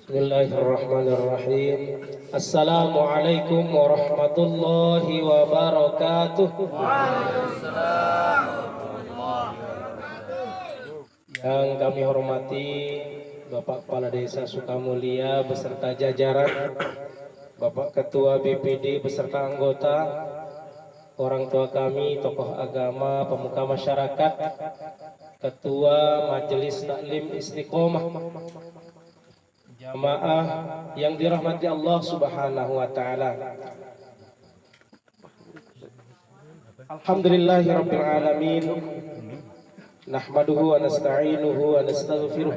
Bismillahirrahmanirrahim. Assalamualaikum warahmatullahi wabarakatuh. Yang kami hormati Bapak Kepala Desa Sukamulia beserta jajaran, Bapak Ketua BPD beserta anggota, orang tua kami, tokoh agama, pemuka masyarakat, Ketua Majelis Taklim Istiqomah, jamaah yang dirahmati Allah Subhanahu wa taala. Alhamdulillahirabbil alamin. Nahmaduhu wa nasta'inuhu wa nastaghfiruh.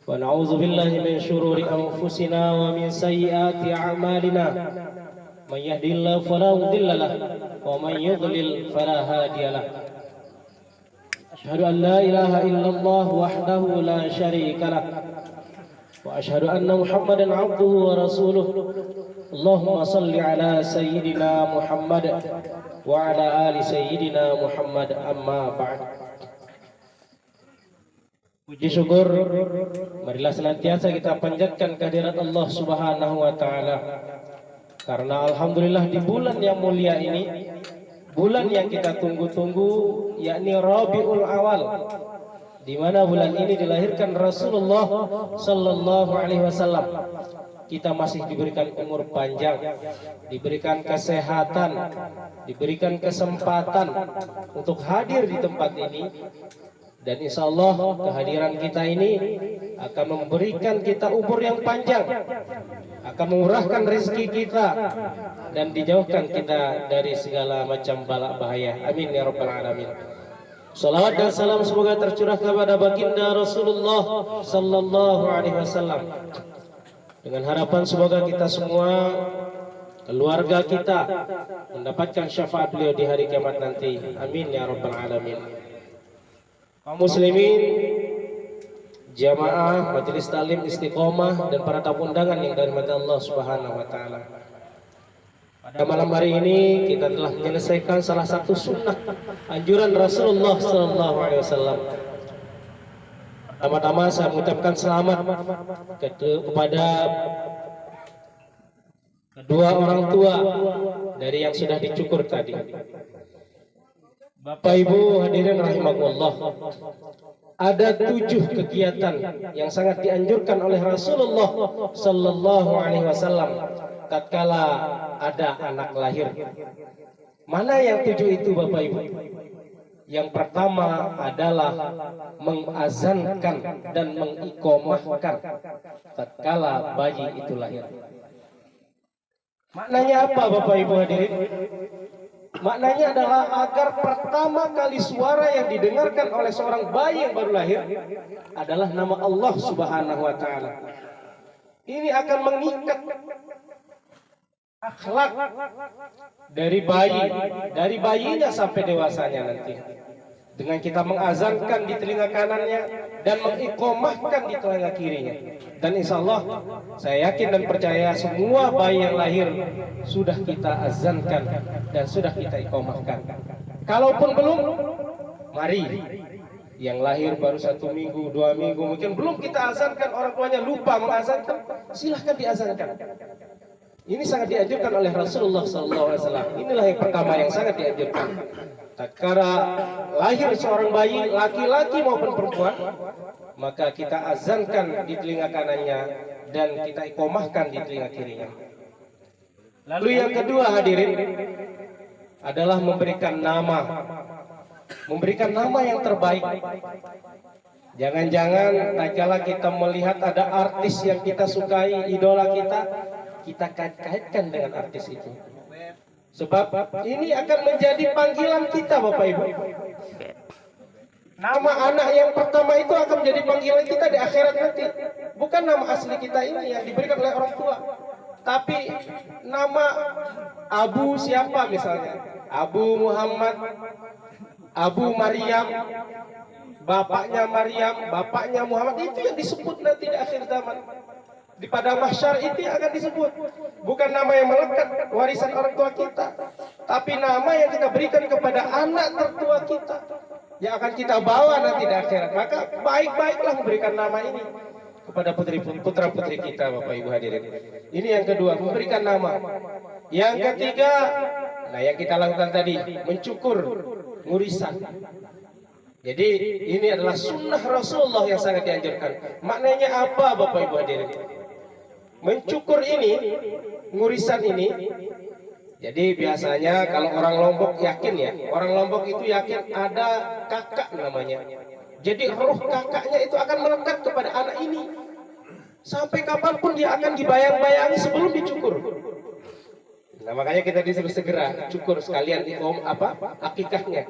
Wa na'udzu billahi min syururi anfusina wa min sayyiati a'malina. May yahdihillahu fala mudilla lahu wa may yudlil fala hadiya lahu. Asyhadu an la ilaha illallah wahdahu la syarika lahu. Wa asyhadu anna Muhammadan abduhu wa rasuluh. Allahumma salli ala sayyidina Muhammad wa ala ali sayyidina Muhammad, amma ba'd. Puji syukur marilah senantiasa kita panjatkan kehadirat Allah Subhanahu wa taala. Karena alhamdulillah di bulan yang mulia ini, bulan yang kita tunggu-tunggu, yakni Rabiul Awal, di mana bulan ini dilahirkan Rasulullah sallallahu alaihi wasallam. Kita masih diberikan umur panjang, diberikan kesehatan, diberikan kesempatan untuk hadir di tempat ini. Dan insya Allah kehadiran kita ini akan memberikan kita umur yang panjang, akan memurahkan rezeki kita, dan dijauhkan kita dari segala macam bala bahaya. Amin ya rabbal alamin. Salawat dan salam semoga tercurah kepada baginda Rasulullah sallallahu alaihi wasallam. Dengan harapan semoga kita semua, keluarga kita, mendapatkan syafaat beliau di hari kiamat nanti. Amin ya rabbal alamin. Kaum muslimin, jamaah Majelis Taklim Istiqomah dan para tamu undangan yang dirahmati Allah Subhanahu wa taala. Pada malam hari ini kita telah menyelesaikan salah satu sunnah anjuran Rasulullah sallallahu alaihi wasallam. Pertama-tama saya mengucapkan selamat kepada kedua orang tua dari yang sudah dicukur tadi. Bapak Ibu hadirin rahimakumullah, ada 7 kegiatan yang sangat dianjurkan oleh Rasulullah sallallahu alaihi wasallam tatkala ada anak lahir. Mana yang 7 itu Bapak Ibu? Yang pertama adalah mengazankan dan mengiqomahkan tatkala bayi itu lahir. Maknanya apa Bapak Ibu hadirin? Maknanya adalah agar pertama kali suara yang didengarkan oleh seorang bayi yang baru lahir adalah nama Allah Subhanahu wa taala. Ini akan mengikat akhlak dari bayinya sampai dewasanya nanti. Dengan kita mengazankan di telinga kanannya dan mengiqomahkan di telinga kirinya. Dan insya Allah saya yakin dan percaya semua bayi yang lahir sudah kita azankan dan sudah kita iqomahkan. Kalaupun belum, mari yang lahir baru 1 minggu, 2 minggu, mungkin belum kita azankan, orang tuanya lupa mengazankan, silahkan diazankan. Ini sangat dianjurkan oleh Rasulullah SAW. Inilah yang pertama yang sangat dianjurkan. Tatkala lahir seorang bayi, laki-laki maupun perempuan, maka kita azankan di telinga kanannya dan kita iqomahkan di telinga kirinya. Lalu yang kedua hadirin adalah memberikan nama yang terbaik. Jangan-jangan tatkala kita melihat ada artis yang kita sukai, idola kita kait-kaitkan dengan artis itu. Sebab ini akan menjadi panggilan kita Bapak Ibu. Nama anak yang pertama itu akan menjadi panggilan kita di akhirat nanti. Bukan nama asli kita ini yang diberikan oleh orang tua, tapi nama Abu siapa misalnya, Abu Muhammad, Abu Maryam, bapaknya Maryam, bapaknya Muhammad, itu yang disebut nanti di akhir zaman. Di pada mahsyar itu akan disebut. Bukan nama yang melekat warisan orang tua kita, tapi nama yang kita berikan kepada anak tertua kita yang akan kita bawa nanti di akhirat. Maka baik-baiklah memberikan nama ini. kepada putra putri kita, Bapak Ibu hadirin. Ini yang kedua, memberikan nama. Yang ketiga, nah yang kita lakukan tadi, mencukur, ngurisan. Jadi ini adalah sunnah Rasulullah yang sangat dianjurkan. Maknanya apa, Bapak Ibu hadirin? Mencukur ini, ngurisan ini. Jadi biasanya kalau orang Lombok yakin ya, orang Lombok itu yakin ada kakak namanya. Jadi roh kakaknya itu akan melekat kepada anak ini. Sampai kapanpun dia akan dibayang-bayangi sebelum dicukur. Nah makanya kita disuruh segera cukur sekalian akikahnya.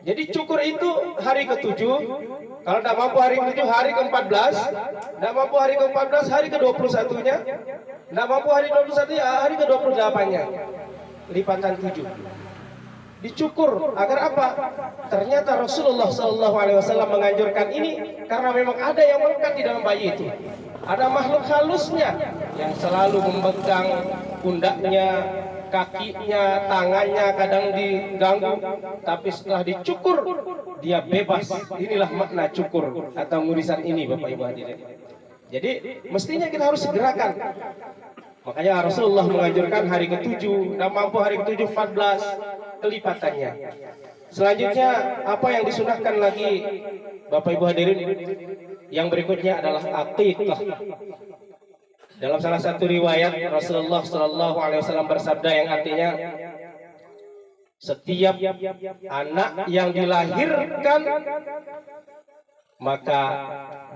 Jadi cukur itu hari ke-7. Kalau tidak mampu hari ke-7, hari ke-14. Tidak mampu hari ke-14, hari ke-21-nya. Tidak mampu hari ke-21, ya hari ke-28-nya. Lipatan 7. Dicukur agar apa? Ternyata Rasulullah SAW menganjurkan ini karena memang ada yang melekat di dalam bayi itu. Ada makhluk halusnya yang selalu membentang pundaknya, kakinya, tangannya kadang diganggu, tapi setelah dicukur dia bebas. Inilah makna cukur atau ngurisan ini, Bapak Ibu hadirin. Jadi mestinya kita harus segerakan. Makanya Rasulullah menganjurkan hari ke-7, dan mampu hari ke-7 14 kelipatannya. Selanjutnya apa yang disunahkan lagi, Bapak Ibu hadirin? Yang berikutnya adalah aqiqah. Dalam salah satu riwayat Rasulullah SAW bersabda yang artinya setiap anak yang dilahirkan maka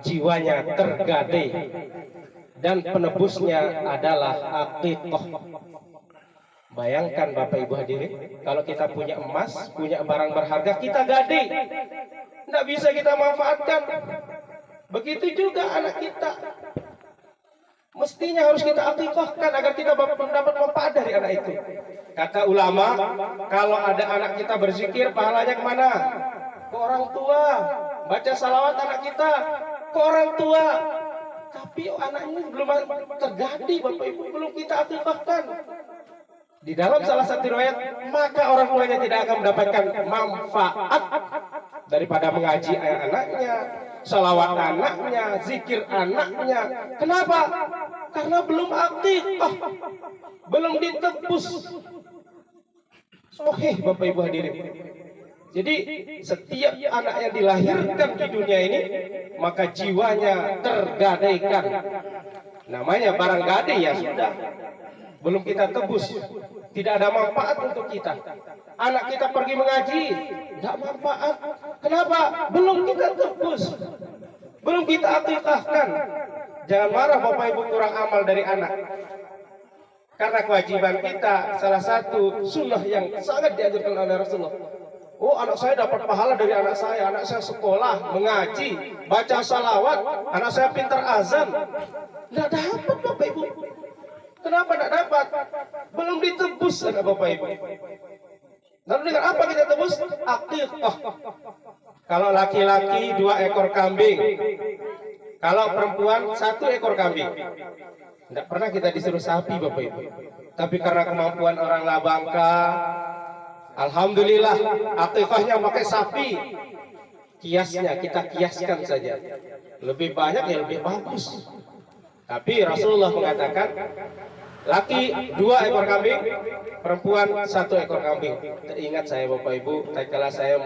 jiwanya tergadai dan penebusnya adalah aqiqah. Bayangkan Bapak Ibu hadirin, kalau kita punya emas, punya barang berharga, kita gadai, tidak bisa kita manfaatkan. Begitu juga anak kita, mestinya harus kita aqiqahkan agar kita mendapat manfaat dari anak itu. Kata ulama, kalau ada anak kita berzikir, pahalanya kemana? Ke orang tua. Baca salawat anak kita ke orang tua. Tapi anak ini belum terjadi, Bapak Ibu, belum kita aqiqahkan. Di dalam salah satu riwayat, maka orang tuanya tidak akan mendapatkan manfaat daripada mengaji anaknya, salawat anaknya, zikir anaknya. Kenapa? Karena belum aqiqah, belum ditebus. Sahih, Bapak Ibu hadirin. Jadi setiap anak yang dilahirkan di dunia ini, maka jiwanya tergadaikan. Namanya barang gadai ya sudah. Belum kita tebus, tidak ada manfaat untuk kita. Anak kita pergi mengaji, tidak manfaat. Kenapa? Belum kita tebus, belum kita aqiqahkan. Jangan marah Bapak Ibu kurang amal dari anak. Karena kewajiban kita, salah satu sunnah yang sangat dianjurkan oleh Rasulullah. Oh, anak saya dapat pahala dari anak saya sekolah, mengaji, baca salawat, anak saya pintar azan. Tidak dapat Bapak Ibu. Kenapa tidak dapat? Belum ditebus anak Bapak Ibu. Lalu dengan apa kita tebus? Aqiqah. Kalau laki-laki 2 ekor kambing, kalau perempuan 1 ekor kambing. Tidak pernah kita disuruh sapi Bapak Ibu. Tapi karena kemampuan orang Labangka, alhamdulillah aqiqahnya pakai sapi. Kiasnya kita kiaskan saja. Lebih banyak ya lebih bagus. Tapi Rasulullah mengatakan laki 2 ekor kambing, perempuan 1 ekor kambing. Teringat saya Bapak Ibu, tatkala saya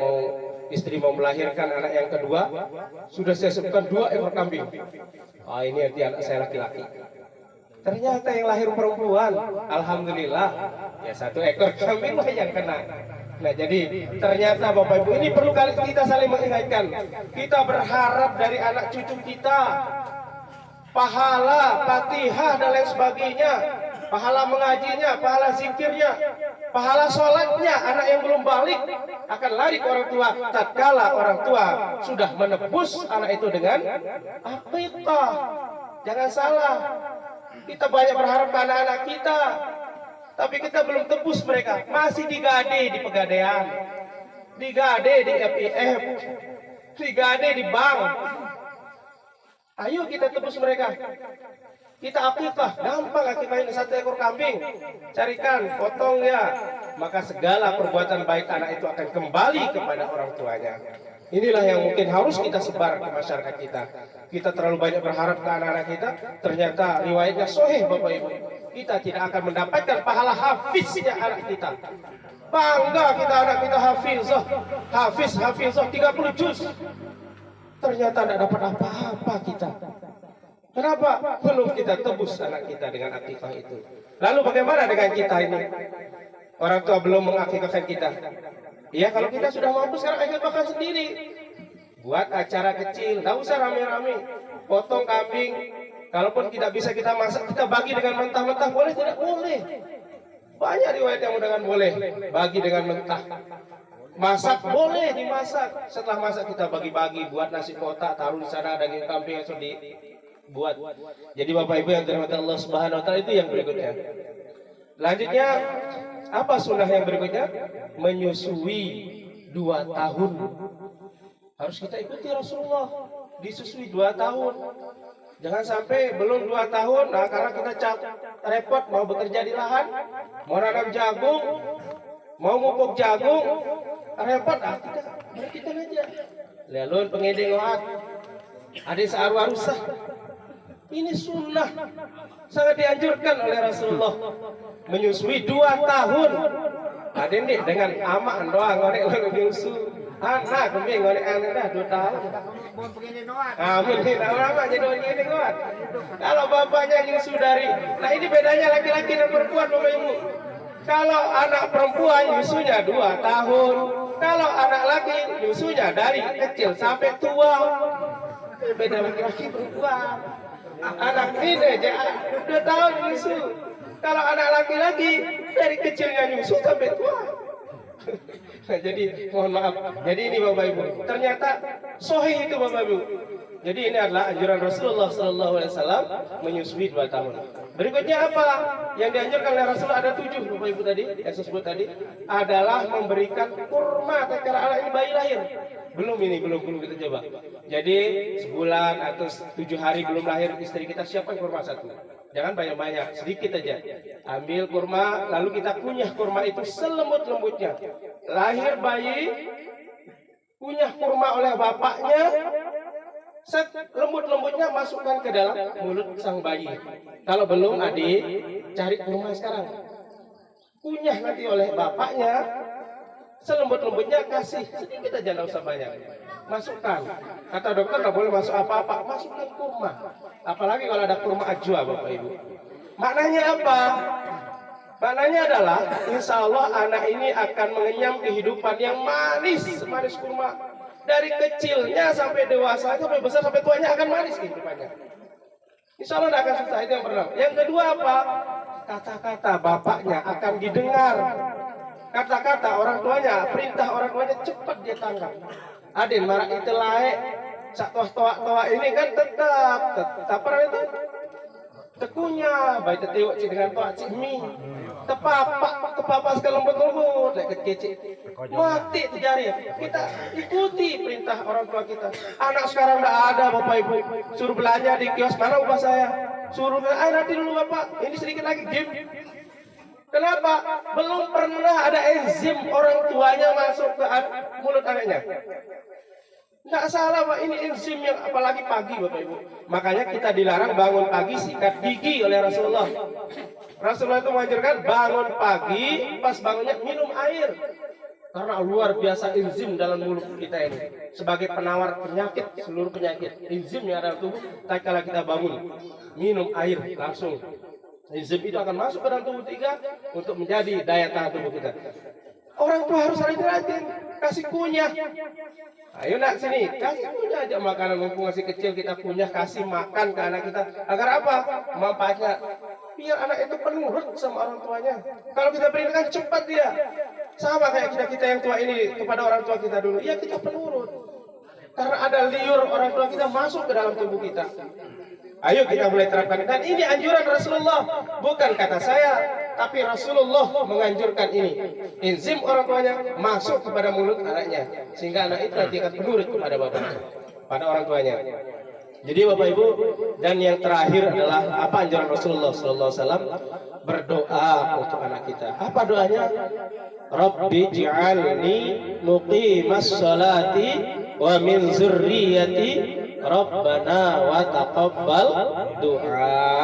istri mau melahirkan anak yang kedua, sudah saya sebutkan 2 ekor kambing. Ini arti anak saya laki-laki. Ternyata yang lahir perempuan, alhamdulillah, ya 1 ekor kambing lah yang kena. Nah jadi ternyata Bapak Ibu, ini perlu kali kita saling mengingatkan. Kita berharap dari anak cucu kita pahala, Fatihah dan lain sebagainya, pahala mengajinya, pahala zikirnya, pahala sholatnya. Anak yang belum balik akan lari ke orang tua. Tatkala orang tua sudah menebus anak itu dengan aqiqah. Jangan salah, kita banyak berharap pada anak kita, tapi kita belum tebus mereka. Masih digade di pegadaian, digade di FIF, digade di bank. Ayo kita tebus mereka. Kita aqiqah, gampang aqiqahin 1 ekor kambing. Carikan, potong ya. Maka segala perbuatan baik anak itu akan kembali kepada orang tuanya. Inilah yang mungkin harus kita sebar ke masyarakat kita. Kita terlalu banyak berharap ke anak-anak kita, ternyata riwayatnya sahih Bapak Ibu. Kita tidak akan mendapatkan pahala hafiznya anak kita. Bangga kita anak kita hafizah 30 juz. Ternyata tidak dapat apa-apa kita. Kenapa? Belum kita tebus anak kita dengan akikah itu. Lalu bagaimana dengan kita ini? Orang tua belum mengakikahkan kita. Ya kalau kita sudah mampu sekarang akikahkan sendiri. Buat acara kecil, tidak usah rame-rame. Potong kambing. Kalaupun tidak bisa kita masak, kita bagi dengan mentah-mentah. Boleh tidak? Boleh. Banyak riwayat yang dengan boleh. Bagi dengan mentah. Masak boleh dimasak. Setelah masak kita bagi-bagi. Buat nasi kotak, taruh di sana daging kambing yang sudah dibuat. Jadi Bapak Ibu yang dirahmati Allah Subhanahu wa taala, itu yang berikutnya. Lanjutnya, apa sunnah yang berikutnya? Menyusui 2 tahun. Harus kita ikuti Rasulullah. Disusui 2 tahun. Jangan sampai belum 2 tahun, nah karena kita repot mau bekerja di lahan, mau nanam jagung, mau mupuk jagung, repot. Kita aja. Lalu pengedeng oat, ada searwarusah. Ini sunnah, sangat dianjurkan oleh Rasulullah. Menyusui 2 tahun. Ada nih dengan amak doang ngorek menyusu. Anak kembing ngorek anak dah 2 tahun. Amin tidak lama jadi ini kuat. Kalau bapaknya nyusu dari, nah ini bedanya laki-laki dan perempuan Bapak Ibu. Kalau anak perempuan nyusunya 2 tahun, kalau anak laki nyusunya dari kecil sampai tua. Beda laki-laki perempuan. Anak ini aja 2 tahun nyusu. Kalau anak laki-laki dari kecilnya nyusu sampai tua. Jadi mohon maaf. Jadi ini Bapak Ibu. Ternyata sahih itu Bapak Ibu. Jadi ini adalah anjuran Rasulullah SAW menyusui 2 tahun. Berikutnya apa? Yang dianjurkan oleh Rasul ada 7 Bapak Ibu tadi, yang saya sebut tadi, adalah memberikan kurma tatkala anak ini bayi lahir. Belum kita coba. Jadi sebulan atau 7 hari belum lahir istri kita siapkan kurma 1. Jangan banyak-banyak, sedikit aja. Ambil kurma, lalu kita kunyah kurma itu selembut-lembutnya. Lahir bayi, kunyah kurma oleh bapaknya, lembut-lembutnya masukkan ke dalam mulut sang bayi. Kalau belum adik, cari kurma sekarang. Kunyah nanti oleh bapaknya, selembut-lembutnya kasih sedikit aja, nggak usah banyak. Masukkan. Kata dokter nggak boleh masuk apa-apa, masukkan kurma. Apalagi kalau ada kurma ajwa Bapak Ibu. Maknanya apa? Maknanya adalah insya Allah anak ini akan mengenyam kehidupan yang manis kurma. Dari kecilnya sampai dewasa, sampai besar, sampai tuanya akan manis kehidupannya. Insya Allah tidak akan susah, itu yang pertama. Yang kedua apa? Kata-kata bapaknya akan didengar. Kata-kata orang tuanya, perintah orang tuanya cepat dia tanggap. Adin marah itu laek, sak toa ini kan tetap pernah itu tekunya, baik tetiwak dengan toa cimi, tepapak sekali lembut, kecil, mati terjadi. Kita ikuti perintah orang tua kita. Anak sekarang tidak ada Bapak Ibu, suruh belanja di kios, mana upah saya? Suruh, nanti dulu Bapak, ini sedikit lagi game. Kenapa? Belum pernah ada enzim orang tuanya masuk ke mulut anaknya. Nggak salah Pak, ini enzim yang apalagi pagi Bapak Ibu. Makanya kita dilarang bangun pagi sikat gigi oleh Rasulullah. Rasulullah itu mengajarkan bangun pagi, pas bangunnya minum air. Karena luar biasa enzim dalam mulut kita ini. Sebagai penawar penyakit, seluruh penyakit. Enzim yang ada dalam tubuh, tatkala kita bangun, minum air langsung. Enzim itu akan masuk ke dalam tubuh kita untuk menjadi daya tahan tubuh kita. Orang tua harus rajin, kasih kunyah. Ayo nak sini, kasih kunyah aja makanan. Mumpung masih kecil kita kunyah, kasih makan ke anak kita. Agar apa? Manfaatnya biar anak itu penurut sama orang tuanya. Kalau kita perintahkan cepat dia. Sama kayak kita yang tua ini kepada orang tua kita dulu. Ya kita penurut. Karena ada liur orang tua kita masuk ke dalam tubuh kita. Ayo kita mulai terapkan. Dan ini anjuran Rasulullah, bukan kata saya, tapi Rasulullah menganjurkan ini. Enzim orang tuanya masuk kepada mulut anaknya, sehingga anak itu nanti akan penurut kepada bapaknya, pada orang tuanya. Jadi Bapak Ibu, dan yang terakhir adalah apa anjuran Rasulullah SAW? Berdoa untuk anak kita. Apa doanya? Rabbi ji'alni muqimas salati wa min zurriyyati rabbana wa taqabbal du'a.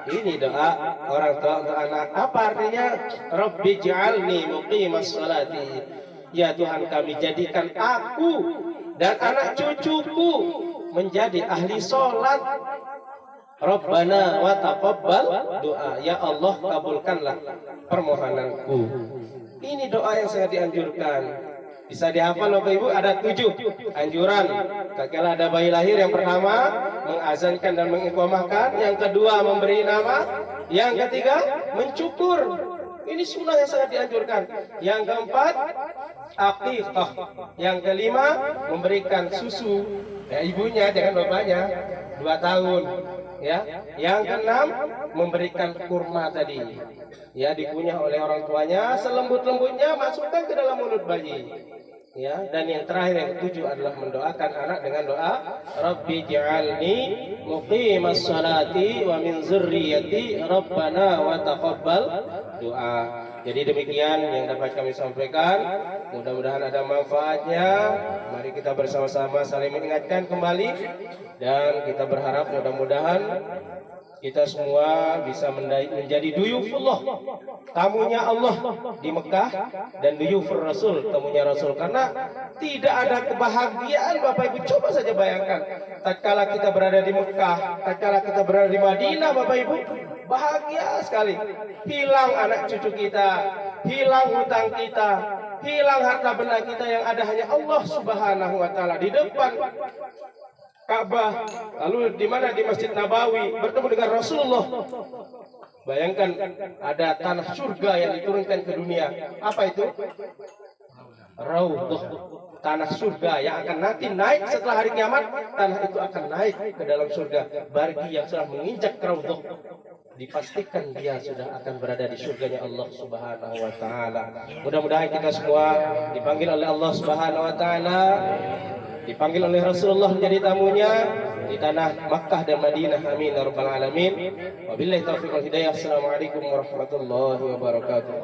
Ini doa orang tua untuk anak. Apa artinya? Rabbi ja'alni muqimas sholati. Ya Tuhan, kami jadikan aku dan anak cucuku menjadi ahli sholat. Rabbana wa taqabbal doa. Ya Allah, kabulkanlah permohonanku. Ini doa yang sangat dianjurkan. Bisa dihafal Bapak Ibu, ada 7 anjuran. Tatkala ada bayi lahir, yang pertama mengazankan dan mengiqamahkan, yang kedua memberi nama, yang ketiga mencukur. Ini sunnah yang sangat dianjurkan. Yang keempat aqiqah, yang kelima memberikan susu. Ya, ibunya jangan bapaknya, 2 tahun. Ya, yang keenam memberikan kurma tadi. Ya, dikunyah oleh orang tuanya selembut-lembutnya, masukkan ke dalam mulut bayi. Ya, dan yang terakhir yang ketujuh adalah mendoakan anak dengan doa Rabbi ja'alni muqimas sholati wa min zurriyyati rabbana wa taqabbal doa. Jadi demikian yang dapat kami sampaikan. Mudah-mudahan ada manfaatnya. Mari kita bersama-sama saling mengingatkan kembali, dan kita berharap mudah-mudahan kita semua bisa menjadi duyufullah, tamunya Allah di Mekah, dan duyufur Rasul, tamunya Rasul. Karena tidak ada kebahagiaan Bapak Ibu, coba saja bayangkan tatkala kita berada di Mekah, tatkala kita berada di Madinah Bapak Ibu, bahagia sekali. Hilang anak cucu kita, hilang hutang kita, hilang harta benda kita, yang ada hanya Allah Subhanahu wa taala di depan Ka'bah, lalu di mana? Di Masjid Nabawi, bertemu dengan Rasulullah. Bayangkan ada tanah surga yang diturunkan ke dunia. Apa itu? Raudhah, tanah surga yang akan nanti naik setelah hari kiamat. Tanah itu akan naik ke dalam surga. Bagi yang sudah menginjak Raudhah, dipastikan dia sudah akan berada di surganya Allah Subhanahu wa taala. Mudah-mudahan kita semua dipanggil oleh Allah Subhanahu wa taala, dipanggil oleh Rasulullah menjadi tamunya di tanah Makkah dan Madinah. Amin ya rabbal alamin. Wabillahi taufiq wal hidayah. Assalamualaikum warahmatullahi wabarakatuh.